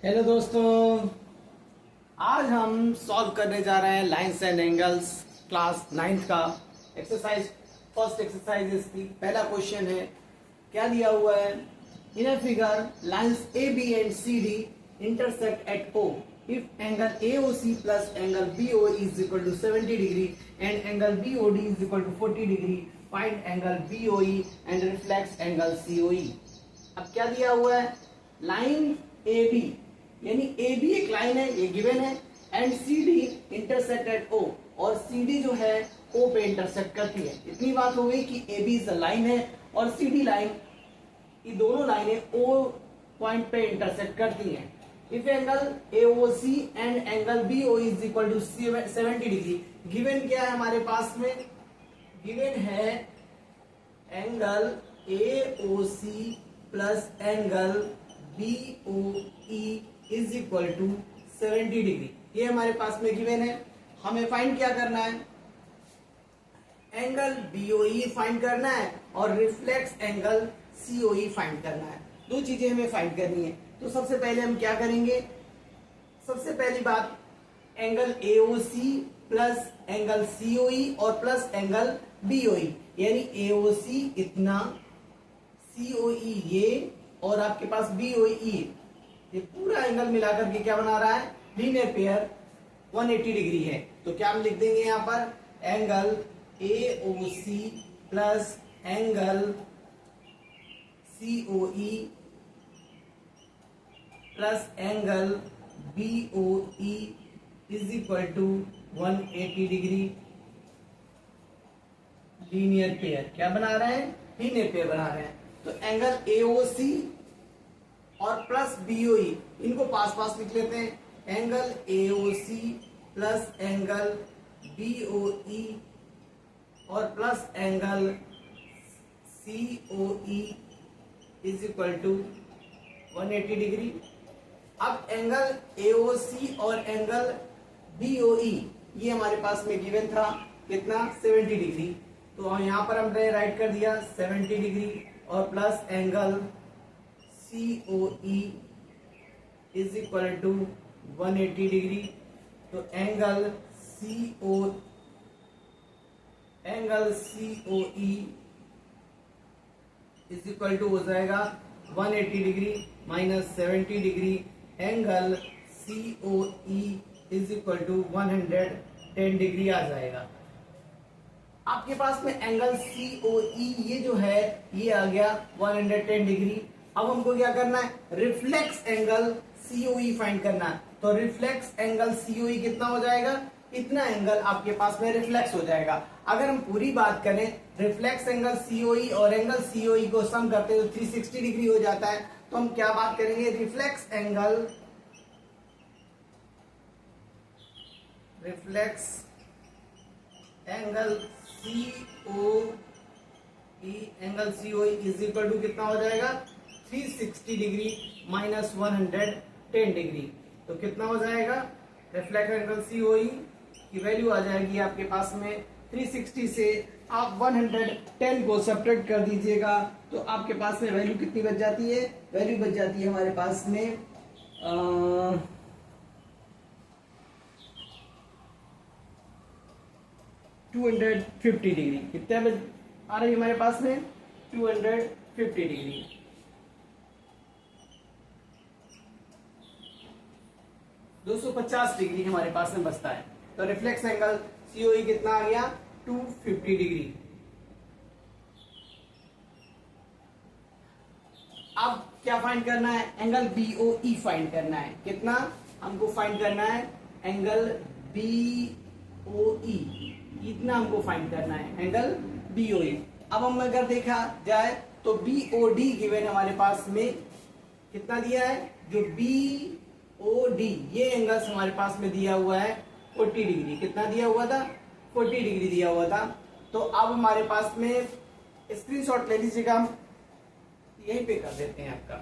Hello दोस्तों। आज हम सॉल्व करने जा रहे हैं lines and angles class 9th का एक्सरसाइज। फर्स्ट एक्सरसाइज इसकी पहला क्वेश्चन है। क्या दिया हुआ है? In a figure lines A B and C D intersect at O if angle AOC plus angle BOE is equal to 70 degree and angle BOD is equal to 40 degree. Find angle BOE and reflex angle COE। अब क्या दिया हुआ है? Line AB यानी A B एक line है, ये given है, and C D intersect at O, और सी डी जो है ओ पे इंटरसेक्ट करती है। इतनी बात हो गई कि ए बी लाइन है और सी डी लाइन, ये दोनों लाइनें ओ पॉइंट पे इंटरसेक्ट करती हैं। If angle AOC and angle BOE is equal to 70 degree, given क्या है हमारे पास में? गिवन है angle AOC plus angle BOE is equal to 70 degree. ये हमारे पास में गिवन है। हमें फाइंड क्या करना है? एंगल BOE फाइंड करना है और रिफ्लेक्स एंगल COE फाइंड करना है। दो चीजें हमें फाइंड करनी है। तो सबसे पहले हम क्या करेंगे? सबसे पहली बात, angle AOC plus angle COE और प्लस एंगल BOE, यानी AOC इतना, COE ये, और आपके पास BOE, ये पूरा एंगल मिलाकर के क्या बना रहा है? लीनियर पेयर 180 डिग्री है। तो क्या हम लिख देंगे यहां पर? Angle AOC plus angle COE plus angle BOE is equal to 180 degree. Linear pair क्या बना रहे हैं? लीनियर पेयर बना रहे हैं। तो एंगल AOC और प्लस BOE, इनको पास पास लिख लेते हैं। Angle AOC plus angle BOE और plus angle COE is equal to 180 degree. अब एंगल AOC और एंगल BOE ये हमारे पास में गिवन था, कितना? 70 डिग्री। तो यहां पर हमने राइट कर दिया 70 डिग्री और plus angle COE is equal to 180 degree. तो angle COE is equal to हो जाएगा 180 degree minus 70 degree. Angle COE is equal to 110 degree आ जाएगा। आपके पास में एंगल COE ये जो है ये आ गया 110 डिग्री। अब हमको क्या करना है? रिफ्लेक्स एंगल COE फाइंड करना है। तो रिफ्लेक्स एंगल COE कितना हो जाएगा? इतना एंगल आपके पास में रिफ्लेक्स हो जाएगा। अगर हम पूरी बात करें, रिफ्लेक्स एंगल COE और एंगल COE को सम करते हैं तो 360 डिग्री हो जाता है। तो हम क्या बात करेंगे? Reflex angle COE is equal to कितना हो जाएगा? 360 डिग्री माइनस 110 डिग्री। तो कितना हो जाएगा? रिफ्लेक्ट एंगल COE की वैल्यू आ जाएगी आपके पास में 360 से आप 110 को सब्ट्रैक्ट कर दीजिएगा तो आपके पास में वैल्यू कितनी बच जाती है? वैल्यू बच जाती है हमारे पास में 250 डिग्री। कितना आ रही है हमारे पास में? 250 डिग्री। 250 डिग्री हमारे पास में बचता है। तो रिफ्लेक्स एंगल COE कितना आ गया? 250 डिग्री। अब क्या फाइंड करना है? एंगल BOE फाइंड करना है। कितना हमको फाइंड करना है? एंगल BOE इतना हमको फाइंड करना है, एंगल BOE। अब हम अगर देखा जाए तो BOD गिवन हमारे पास में कितना दिया है? जो BOD ये एंगल्स हमारे पास में दिया हुआ है 40 डिग्री। कितना दिया हुआ था? 40 डिग्री दिया हुआ था। तो अब हमारे पास में स्क्रीनशॉट ले लीजिएगा, हम यहीं पे कर देते हैं। आपका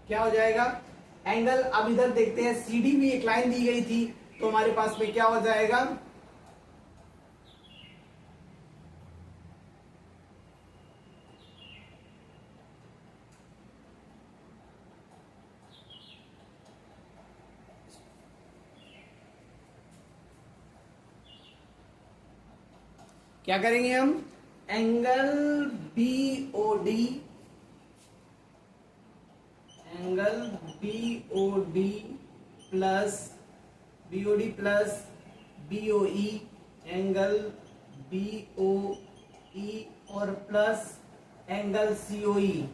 क्या हो जाएगा? एंगल, अब इधर देखते हैं, CD भी एक लाइन दी गई थी तो हमारे पास में क्या हो जाएगा? क्या करेंगे हम, angle BOD, angle BOD plus BOE, angle BOE और plus angle COE,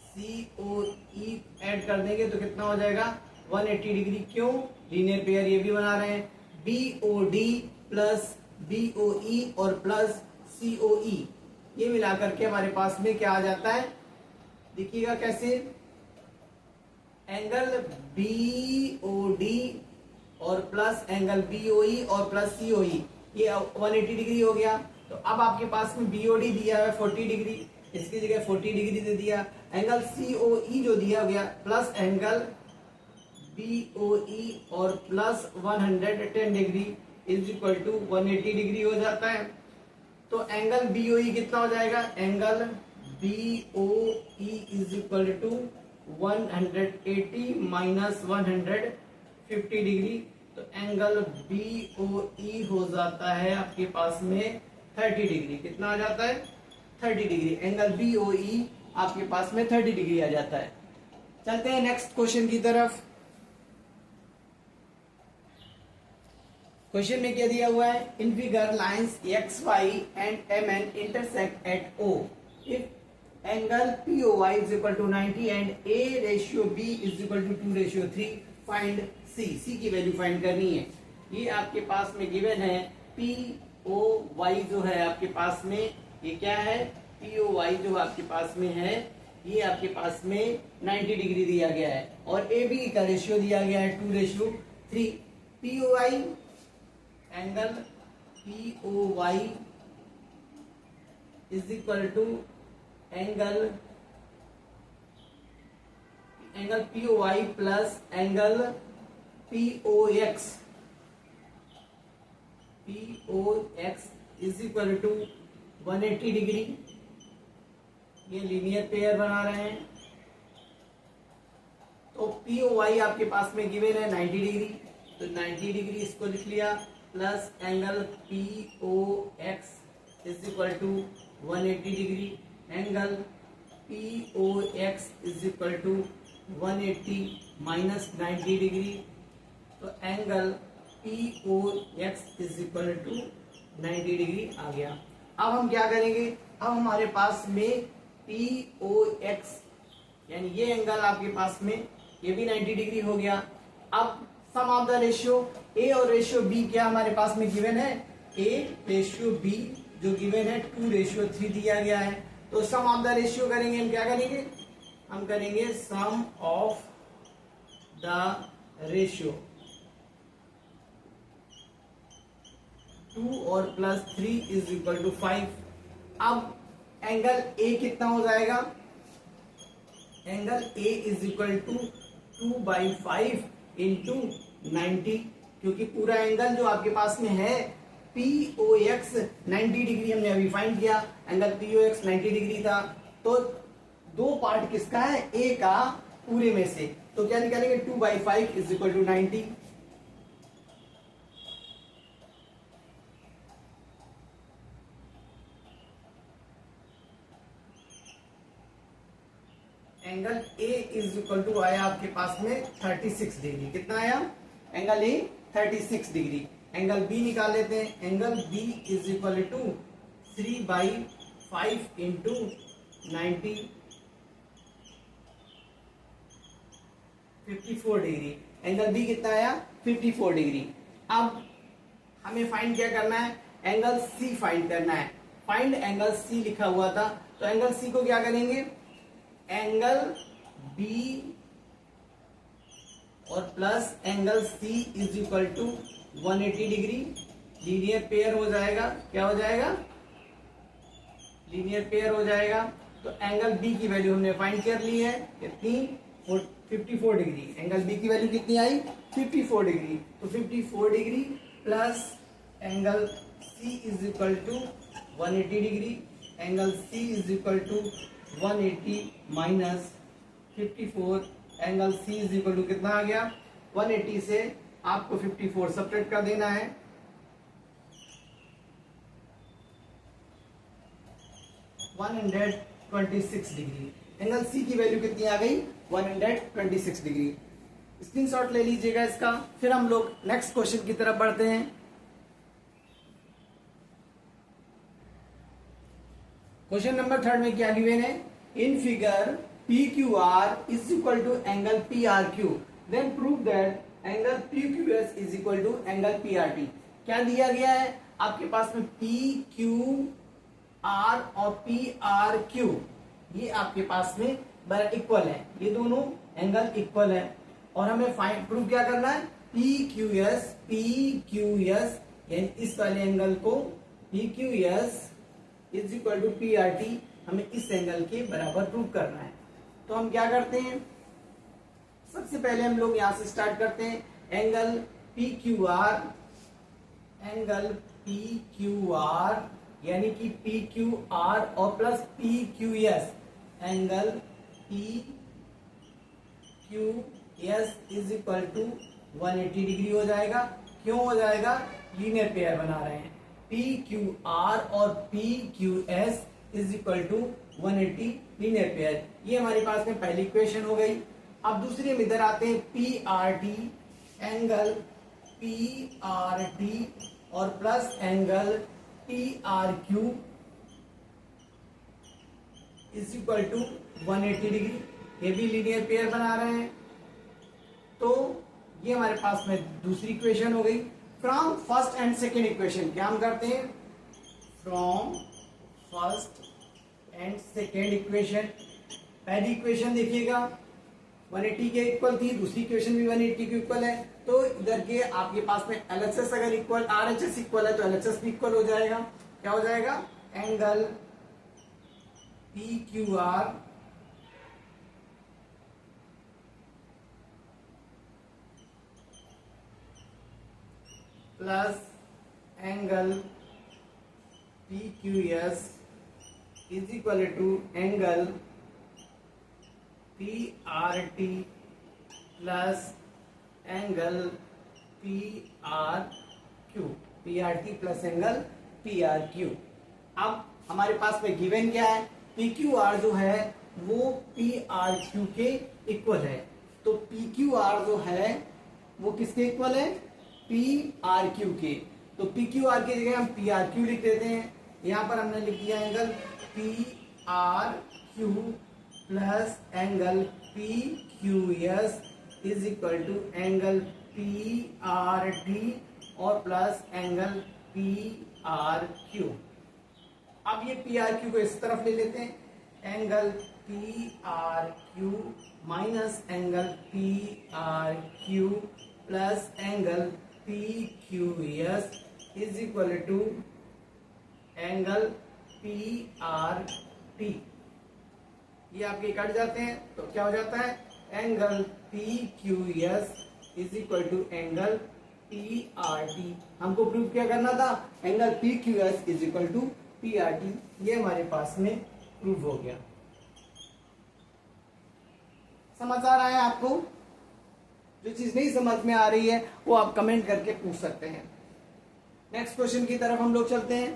COE add कर देंगे तो कितना हो जाएगा 180 डिग्री। क्यों, लीनियर पेयर ये भी बना रहे हैं, बीओडी प्लस बीओई और प्लस सीओई, ये मिला करके हमारे पास में क्या आ जाता है, देखिएगा कैसे, एंगल बीओडी और प्लस एंगल बीओई और प्लस सीओई, ये 180 डिग्री हो गया। तो अब आपके पास में बीओडी दिया है 40 डिग्री, इसकी जगह 40 डिग्री दे दिया, एंगल सीओई जो दिया गया प्लस एंगल बीओई और plus 110 degree is equal to 180 degree हो जाता है। तो एंगल बीओई कितना हो जाएगा, angle BOE is equal to 180 minus 150 degree, तो एंगल बीओई हो जाता है आपके पास में 30 डिग्री। कितना आ जाता है, 30 डिग्री, एंगल बीओई आपके पास में 30 डिग्री आ जाता है। चलते हैं नेक्स्ट क्वेश्चन की तरफ। क्वेश्चन में क्या दिया हुआ है, in figure lines X Y and M N intersect at O if angle POY is equal to 90 and a ratio b is equal to 2:3, find c. C की वैल्यू फाइंड करनी है। ये आपके पास में गिवन है, पी ओ वाई जो है आपके पास में, ये क्या है, पी ओ वाई जो आपके पास में है, ये आपके पास में 90 डिग्री दिया गया है और ए बी का रेशियो दिया गया है 2:3। P O Y angle P O Y is equal to angle P O Y plus angle P O X is equal to 180 degree. ये लीनियर पेयर बना रहे हैं। तो पी ओ वाई आपके पास में गिवन है 90 डिग्री, तो 90 डिग्री इसको लिख लिया, plus angle P O X is equal to 180 degree, angle P O X is equal to 180 minus 90 degree, तो angle P O X is equal to 90 degree आ गया। अब हम क्या करेंगे, अब हमारे पास में पी ओ एक्स यानी ये एंगल आपके पास में ये भी 90 डिग्री हो गया। अब सम ऑफ द रेशियो ए और रेशियो बी क्या हमारे पास में गिवन है, ए रेशियो बी जो गिवन है 2:3 दिया गया है। तो सम ऑफ द रेशियो करेंगे, हम क्या करेंगे, हम करेंगे सम ऑफ द रेशियो 2 और प्लस 3 इज इक्वल टू 5। अब एंगल ए कितना हो जाएगा, angle A is equal to 2/5 into 90, क्योंकि पूरा एंगल जो आपके पास में है पी ओ एक्स 90 डिग्री हमने अभी फाइंड किया, angle P O X 90 degree था। तो दो पार्ट किसका है, ए का पूरे में से, तो क्या निकालेंगे 2/5 is equal to 90। Angle A is equal to आया आपके पास में 36 डिग्री। कितना आया, angle A 36 degree. Angle B निकाल लेते हैं, angle B is equal to 3/5 into 90, 54 degree. Angle B कितना आया, 54 डिग्री। अब हमें फाइंड क्या करना है, एंगल सी फाइंड करना है। फाइंड एंगल सी लिखा हुआ था, तो एंगल सी को क्या करेंगे, एंगल बी और plus angle C is equal to 180 degree. Linear pair हो जाएगा, क्या हो जाएगा, लीनियर पेयर हो जाएगा। तो एंगल बी की वैल्यू हमने फाइंड कर ली है, कितनी, 54 डिग्री। एंगल बी की वैल्यू कितनी आई, 54 डिग्री। तो 54 degree plus angle C is equal to 180 degree, angle C is equal to 180 minus 54, angle C is equal to कितना आ गया, 180 से आपको 54 सब्ट्रैक्ट कर देना है। 126 डिग्री। एंगल सी की वैल्यू कितनी आ गई? 126 डिग्री। स्क्रीनशॉट ले लीजिएगा इसका। फिर हम लोग नेक्स्ट क्वेश्चन की तरफ बढ़ते हैं। क्वेश्चन नंबर 3 में क्या गिवन है? In figure P Q R is equal to angle P R Q, then prove that angle P Q S is equal to angle P R T. क्या दिया गया है आपके पास में? पी क्यू आर और पी आर क्यू ये आपके पास में इक्वल है, ये दोनों एंगल इक्वल है और हमें फाइंड प्रूव क्या करना है? पी क्यू एस यानी इस वाले एंगल को P Q S is equal to P R T हमें इस एंगल के बराबर प्रूव करना है। तो हम क्या करते हैं? सबसे पहले हम लोग यहां से स्टार्ट करते हैं। एंगल पी क्यू आर यानी कि पी क्यू आर और plus P Q S, angle P Q S is equal to 180 degree हो जाएगा। क्यों हो जाएगा? लीनियर पेयर बना रहे हैं। पी क्यू आर और P Q S is equal to 180 linear pair. ये हमारे पास में पहली इक्वेशन हो गई। अब दूसरी हम इधर आते हैं। P R T, angle P R T और plus angle P R Q is equal to 180 degree. ये भी लीनियर पेयर बना रहे हैं। तो ये हमारे पास में दूसरी इक्वेशन हो गई। From first and second equation क्या हम करते हैं? From first and second equation. पहली इक्वेशन देखिएगा 180 के इक्वल थी, दूसरी इक्वेशन भी 180 के इक्वल है। तो इधर के आपके पास में LHS अगर इक्वल, RHS इक्वल है तो LHS भी इक्वल हो जाएगा। क्या हो जाएगा? Angle P Q R plus angle P Q S is equal to angle P R T plus angle P R Q, P R T plus angle P R Q. अब हमारे पास में गिवन क्या है? पी क्यू आर जो है वो P R Q के इक्वल है। तो पी क्यू आर जो है वो किसके इक्वल है? पी आर क्यू के। तो पी क्यू आर की जगह हम पी आर क्यू लिख देते हैं। यहां पर हमने लिख दिया angle P R Q plus angle P Q S is equal to angle P R T और plus angle P R Q. अब ये पी आर क्यू को इस तरफ ले लेते हैं। Angle P R Q minus angle P R Q plus angle P Q S is equal to angle P R T. ये आपके कट जाते हैं तो क्या हो जाता है? Angle P Q S is equal to angle P R T. हमको प्रूव क्या करना था? Angle P Q S is equal to P R T. ये हमारे पास में प्रूव हो गया। समझ आ रहा है आपको? जो चीज नहीं समझ में आ रही है वो आप कमेंट करके पूछ सकते हैं। नेक्स्ट क्वेश्चन की तरफ हम लोग चलते हैं।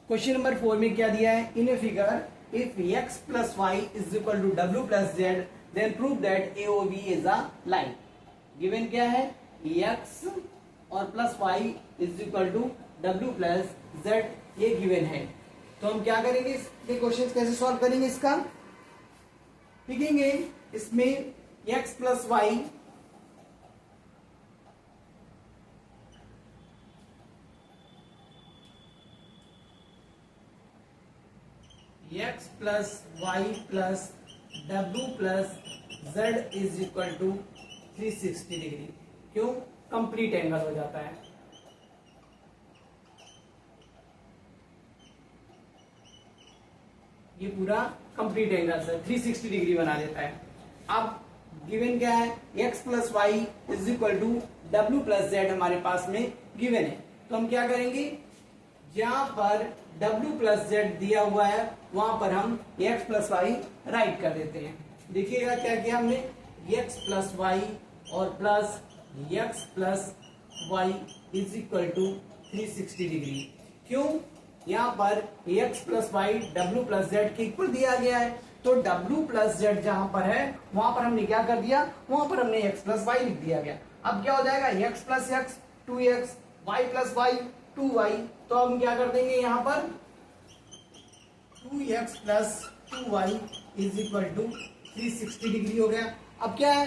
क्वेश्चन नंबर 4 में क्या दिया है? In a figure if x plus y is equal to w plus z then prove that AOB is a line. Given क्या है? x और plus y is equal to w plus z, ये given है। तो हम क्या करेंगे? इसके क्वेश्चन कैसे सॉल्व करेंगे? इसका लिखेंगे इसमें x plus y x plus y plus w plus z is equal to 360 degree. क्यों? कंप्लीट एंगल हो जाता है। ये पूरा कंप्लीट एंगल से 360 डिग्री बना देता है। अब गिवन क्या है? x plus y is equal to w plus z हमारे पास में गिवन है। तो हम क्या करेंगे? जहां पर w प्लस जेड दिया हुआ है वहां पर हम x प्लस वाई राइट कर देते हैं। देखिएगा क्या किया हमने? x प्लस वाई और plus x plus y is equal to 360 degree. क्यों? यहाँ पर x प्लस वाई डब्ल्यू प्लस जेड के इक्वल दिया गया है, तो w प्लस जेड जहां पर है वहां पर हमने क्या कर दिया, वहां पर हमने x प्लस वाई लिख दिया गया। अब क्या हो जाएगा, x plus x 2x, y plus y 2y, तो हम क्या कर देंगे यहाँ पर 2x plus 2y is equal to 360 degree हो गया। अब क्या है,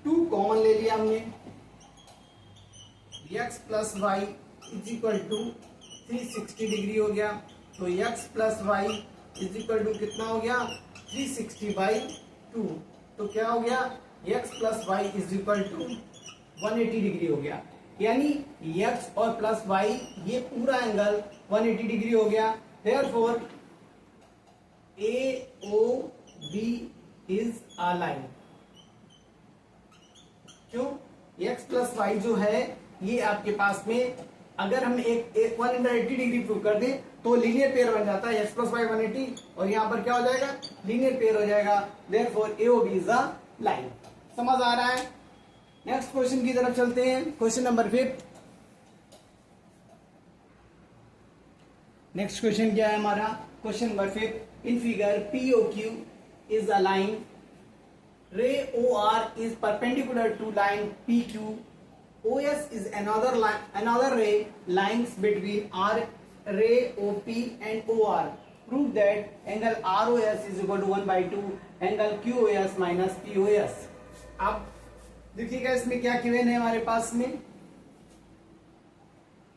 2 कॉमन ले लिया हमने, x plus y is equal to 360 degree हो गया, तो x plus y is equal to कितना हो गया 360 बाई 2, तो क्या हो गया x plus y is equal to 180 degree हो गया। यानी x और प्लस y ये पूरा एंगल 180 डिग्री हो गया। Therefore AOB is a line. क्यों? x प्लस वाई जो है ये आपके पास में अगर हम एक 180 डिग्री प्रूव कर दें तो लीनियर पेयर बन जाता है, x प्लस वाई 180, और यहाँ पर क्या हो जाएगा, लीनियर पेयर हो जाएगा। Therefore AOB is a line. समझ आ रहा है? नेक्स्ट क्वेश्चन की तरफ चलते हैं, क्वेश्चन नंबर 5। नेक्स्ट क्वेश्चन क्या है हमारा, question number 5। In figure POQ is a line, रे OR is perpendicular to line PQ, OS is another ray lines between ray OP and OR. Prove that angle ROS is equal to 1/2 angle QOS minus POS. अब देखिएगा इसमें क्या given है हमारे पास में,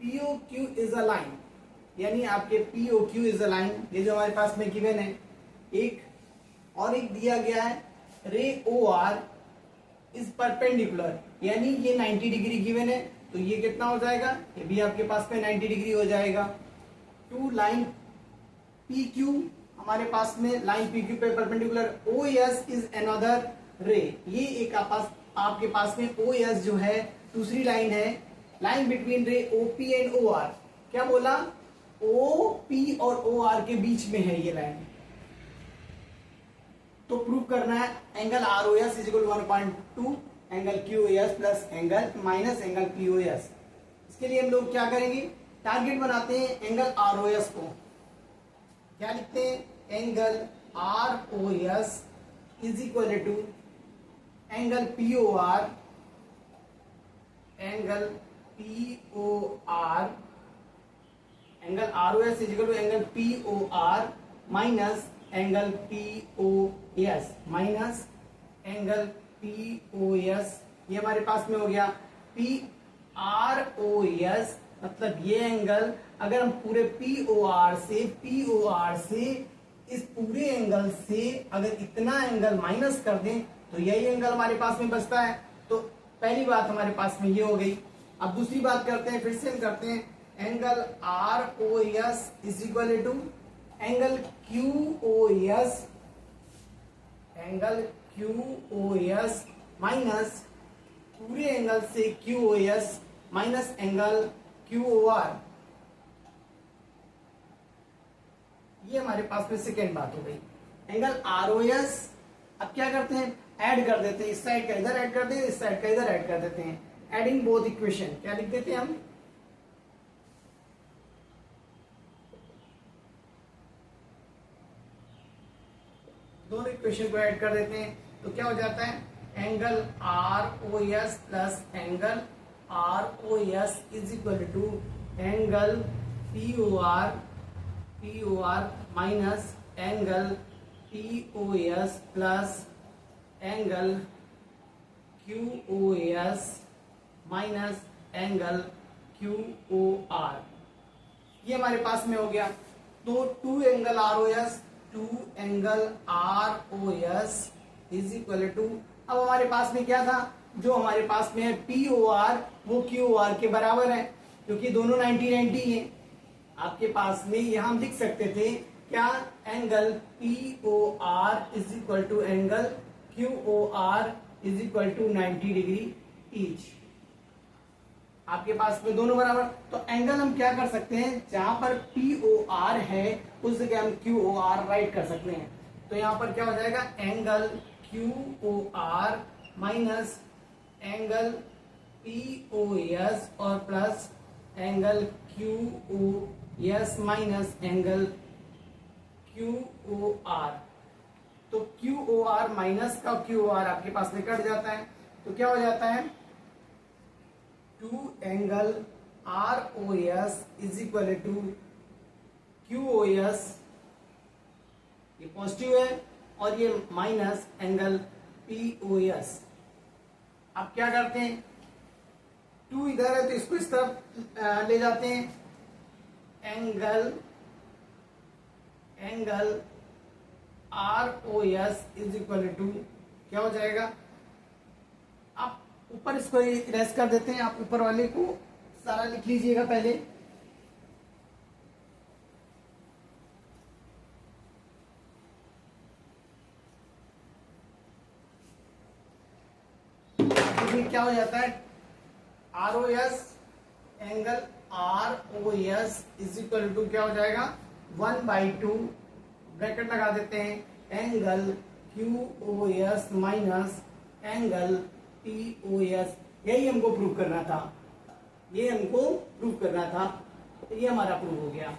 POQ is a line, यानी आपके POQ is a line, ये जो हमारे पास में गिवन है एक, और एक दिया गया है रे OR इज परपेंडिकुलर, यानी ये 90 डिग्री गिवन है, तो ये कितना हो जाएगा, ये भी आपके पास में 90 डिग्री हो जाएगा। टू लाइन PQ हमारे पास में लाइन PQ पे परपेंडिकुलर, OS इज अनदर रे, ये एक आपके पास में OS जो है दूसरी लाइन है, लाइन बिटवीन रे OP एंड OR। क्या बोला, OP और OR के बीच में है ये लाइन, तो प्रूव करना है angle ROS is equal to 1/2 angle QOS plus angle minus angle POS। इसके लिए हम लोग क्या करेंगे, टारगेट बनाते हैं एंगल ROS को, क्या लिखते हैं, angle ROS is equal to angle POR, angle ROS is equal to angle POR minus angle POS, minus angle POS, ये हमारे पास में हो गया PROS, मतलब ये एंगल अगर हम पूरे POR से इस पूरे एंगल से अगर इतना एंगल माइनस कर दें तो यही एंगल हमारे पास में बचता है। तो पहली बात हमारे पास में ये हो गई। अब दूसरी बात करते हैं, फिर से हम करते हैं, angle ROS is equal to angle QOS minus पूरे एंगल से QOS माइनस एंगल QOR, ये हमारे पास में सेकेंड बात हो गई। एंगल ROS अब क्या करते हैं, ऐड कर देते हैं, इस साइड का इधर ऐड कर देते हैं, इस साइड का इधर ऐड कर देते हैं, एडिंग बोथ इक्वेशन, क्या लिख देते हैं हम, दोनों इक्वेशन को ऐड कर देते हैं, तो क्या हो जाता है, angle ROS plus angle ROS is equal to angle POR minus angle POS plus angle QOS minus angle QOR, ये हमारे पास में हो गया। तो two angle ROS is equal to, अब हमारे पास में क्या था, जो हमारे पास में है POR वो QOR के बराबर है, क्योंकि दोनों 90-90 है। आपके पास में यहां हम लिख सकते थे क्या, angle POR is equal to angle QOR is equal to 90 degree each, आपके पास में दोनों बराबर। तो एंगल हम क्या कर सकते हैं, जहां पर POR है उस जगह हम QOR राइट कर सकते हैं। तो यहां पर क्या हो जाएगा, angle QOR minus angle POS और plus angle QOS yes minus angle Q O R. तो क्यू ओ आर माइनस का क्यू ओ आर आपके पास में कट जाता है, तो क्या हो जाता है, 2 angle R O S is equal to Q O S, ये पॉजिटिव है, और ये minus angle P O S. आप क्या करते हैं, 2 इधर है तो इसको इस तरफ ले जाते हैं, angle R O S is equal to क्या हो जाएगा, आप ऊपर इसको इरेज कर देते हैं, आप ऊपर वाले को सारा लिख लीजिएगा पहले। क्या हो जाता है, R O S angle R O S is equal to क्या हो जाएगा, 1/2 ब्रैकेट लगा देते हैं, angle Q O S minus angle P O S. यही हमको प्रूव करना था, ये हमको प्रूव करना था, तो ये हमारा प्रूव हो गया।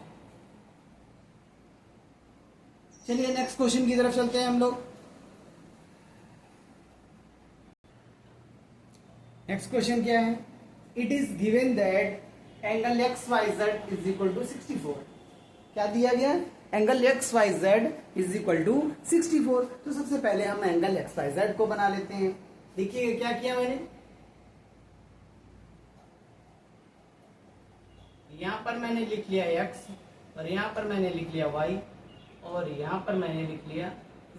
चलिए नेक्स्ट क्वेश्चन की तरफ चलते हैं हम लोग। नेक्स्ट क्वेश्चन क्या है, it is given that angle X Y Z is equal to 64। क्या दिया गया, angle X Y Z is equal to 64। तो सबसे पहले हम एंगल एक्स वाई जेड को बना लेते हैं। देखिए क्या किया मैंने, यहां पर मैंने लिख लिया एक्स, और यहां पर मैंने लिख लिया वाई, और यहां पर मैंने लिख लिया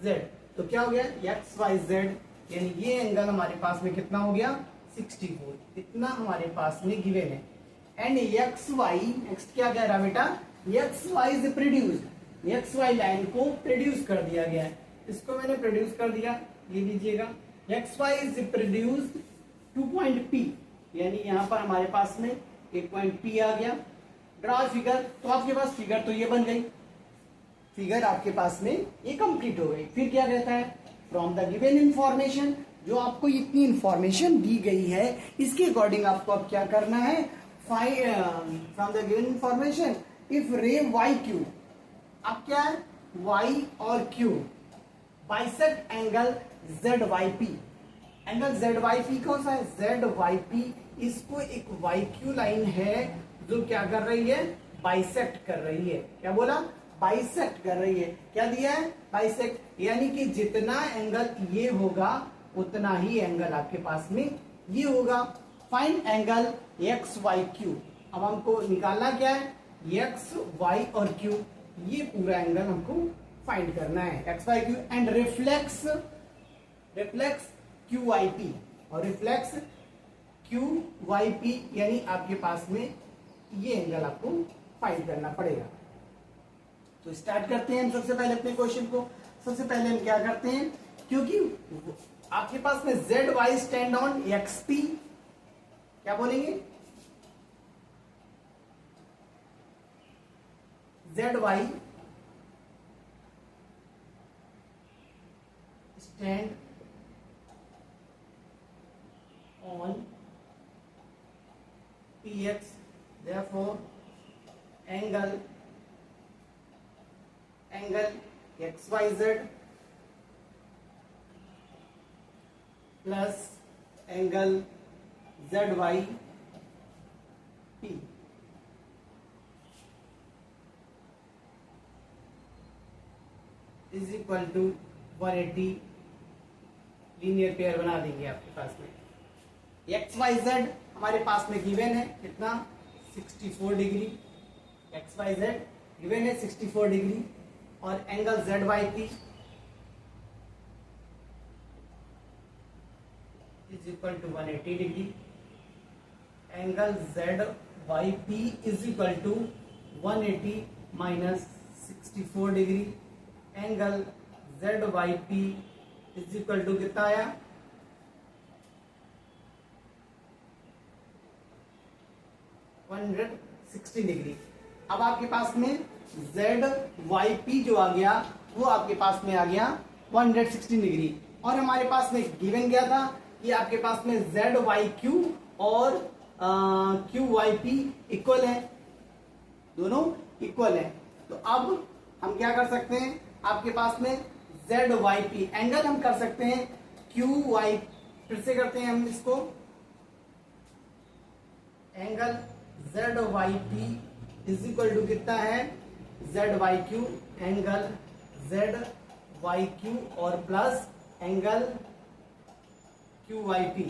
जेड। तो क्या हो गया, एक्स वाई जेड, यानी ये एंगल हमारे पास में कितना हो गया, 64। इतना हमारे पास में गिवन है। एंड एक्स वाई, नेक्स्ट क्या कह रहा बेटा, X Y is produced, X Y line को प्रोड्यूस कर दिया गया है, इसको मैंने प्रोड्यूस कर दिया, ये लीजिएगा, X Y is produced 2 point P, यानी यहां पर हमारे पास में एक पॉइंट पी आ गया। ड्रॉ फिगर, तो आपके पास फिगर तो ये बन गई, फिगर आपके पास में ये कंप्लीट हो गई। फिर क्या कहता है, फ्रॉम द गिवन इंफॉर्मेशन, जो आपको इतनी इंफॉर्मेशन दी गई है इसके अकॉर्डिंग आपको अब क्या करना है, from the given information if ray Y Q, अब क्या है, वाई और Q bisect angle Z Y P. Angle Z Y P कौन सा है, जेड वाई पी, इसको एक वाई क्यू लाइन है जो क्या कर रही है, बाइसेक्ट कर रही है। क्या बोला, बाइसेक्ट कर रही है। क्या दिया है, बाइसेक्ट, यानी कि जितना एंगल ये होगा उतना ही एंगल आपके पास में ये होगा। Find angle X Y Q, अब हमको निकालना क्या है, एक्स वाई और क्यू, ये पूरा एंगल हमको फाइंड करना है, X Y Q. And reflex Q Y P, और रिफ्लेक्स क्यू वाई पी, यानी आपके पास में ये एंगल आपको फाइंड करना पड़ेगा। तो स्टार्ट करते हैं हम सबसे पहले अपने क्वेश्चन को। सबसे पहले हम क्या करते हैं, क्योंकि आपके पास में Z Y stand on X P, क्या बोलेंगे, Z Y stand on P X, therefore angle X Y Z plus angle Z Y P is equal to 180, linear pair बना देंगे आपके पास में। एक्स वाई जेड हमारे पास में गिवन है कितना, 64 degree, X Y Z given है 64 डिग्री, और angle Z Y P is equal to 180 degree, angle Z Y P is equal to 180 minus 64 degree, angle Z Y P is equal to कितना आया, 160 degree. अब आपके पास में Z Y P जो आ गया वो आपके पास में आ गया 160 डिग्री, और हमारे पास में गिवन गया था कि आपके पास में जेड वाई क्यू और क्यू वाई पी इक्वल है, दोनों इक्वल है। तो अब हम क्या कर सकते हैं, आपके पास में जेड वाई पी एंगल हम कर सकते हैं क्यू वाई, फिर से करते हैं हम इसको, angle Z Y P is equal to कितना है, Z Y Q, angle Z Y Q और plus angle Q Y P,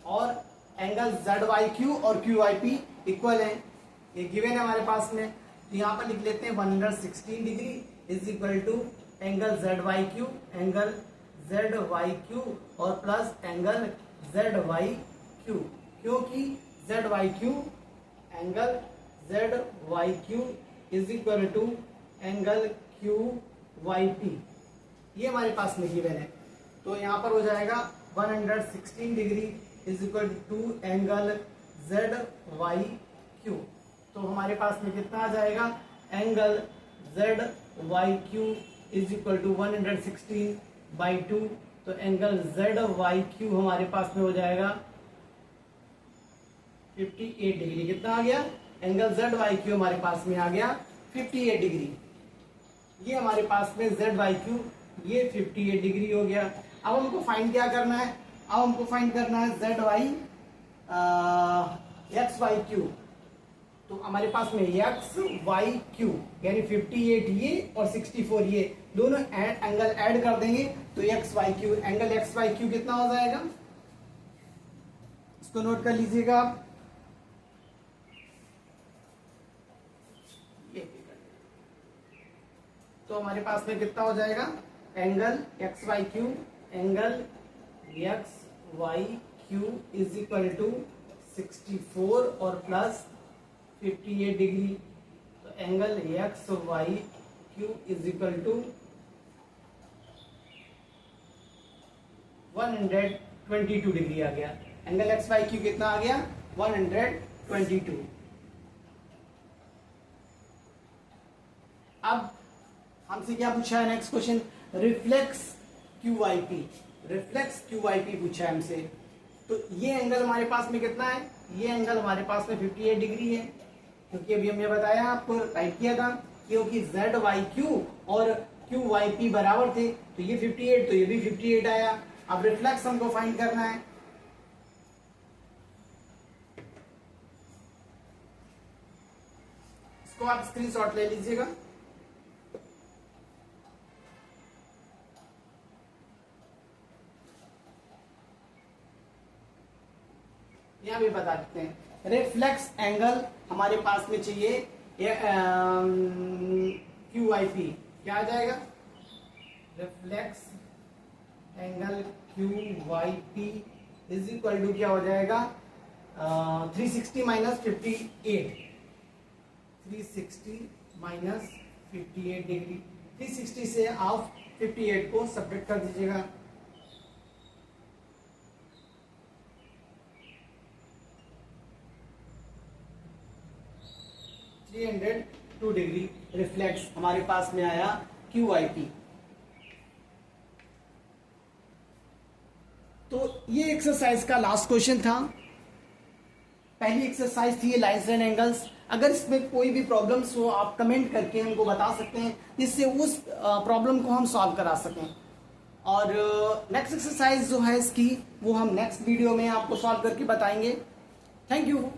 और एंगल जेड वाई क्यू और क्यू वाई पी इक्वल है। ये गिवन है हमारे पास में, तो यहां पर लिख लेते हैं 116 degree is equal to angle Z Y Q, angle Z Y Q और plus angle Z Y Q, क्योंकि Z Y Q, angle Z Y Q is equal to angle Q Y P, ये हमारे पास में given है। तो यहां पर हो जाएगा 116 degree is equal to angle Z Y Q. तो हमारे पास में कितना आ जाएगा, angle Z Y Q is equal to 116/2, तो एंगल जेड वाई क्यू हमारे पास में हो जाएगा 58 डिग्री। कितना आ गया, एंगल जेड वाई क्यू हमारे पास में आ गया 58 डिग्री। ये हमारे पास में जेड वाई क्यू ये 58 डिग्री हो गया। अब हमको फाइंड क्या करना है, अब हमको फाइंड करना है Z Y X Y Q. तो हमारे पास में एक्स वाई क्यू यानी 58 ये और 64 ये दोनों एंगल ऐड कर देंगे तो X Y Q, angle X Y Q कितना हो जाएगा, इसको नोट कर लीजिएगा आप। तो हमारे पास में कितना हो जाएगा, angle X Y Q, angle X Y Q is equal to 64 और प्लस 58 डिग्री, तो angle X Y Q is equal to 122 degree आ गया। एंगल एक्स वाई क्यू कितना आ गया, 122। अब हमसे क्या पूछा है next question, reflex Q Y P, reflex Q Y P पूछा है हमसे। तो ये एंगल हमारे पास में कितना है, ये एंगल हमारे पास में 58 डिग्री है, क्योंकि अभी हमने बताया आपको राइट किया था, क्योंकि जेड वाई क्यू और क्यू वाई पी बराबर थे, तो ये 58 तो ये भी 58 आया। अब रिफ्लेक्स हमको फाइंड करना है, इसको आप स्क्रीनशॉट ले लीजिएगा। यहां भी बता देते हैं, रिफ्लेक्स एंगल हमारे पास में चाहिए क्यू वाई पी, क्या आ जाएगा, reflex angle Q Y P is equal to क्या हो जाएगा, 360 माइनस 58, 360 माइनस 58 डिग्री, 360 से आप 58 को सब्ट्रैक्ट कर दीजिएगा, 302 डिग्री रिफ्लेक्स हमारे पास में आया क्यू आई पी। तो ये एक्सरसाइज का लास्ट क्वेश्चन था। पहली एक्सरसाइज थी लाइंस एंड एंगल्स। अगर इसमें कोई भी प्रॉब्लम्स हो आप कमेंट करके हमको बता सकते हैं, जिससे उस प्रॉब्लम को हम सॉल्व करा सकें। और नेक्स्ट एक्सरसाइज जो है इसकी वो हम नेक्स्ट वीडियो में आपको सॉल्व करके बताएंगे। Thank you.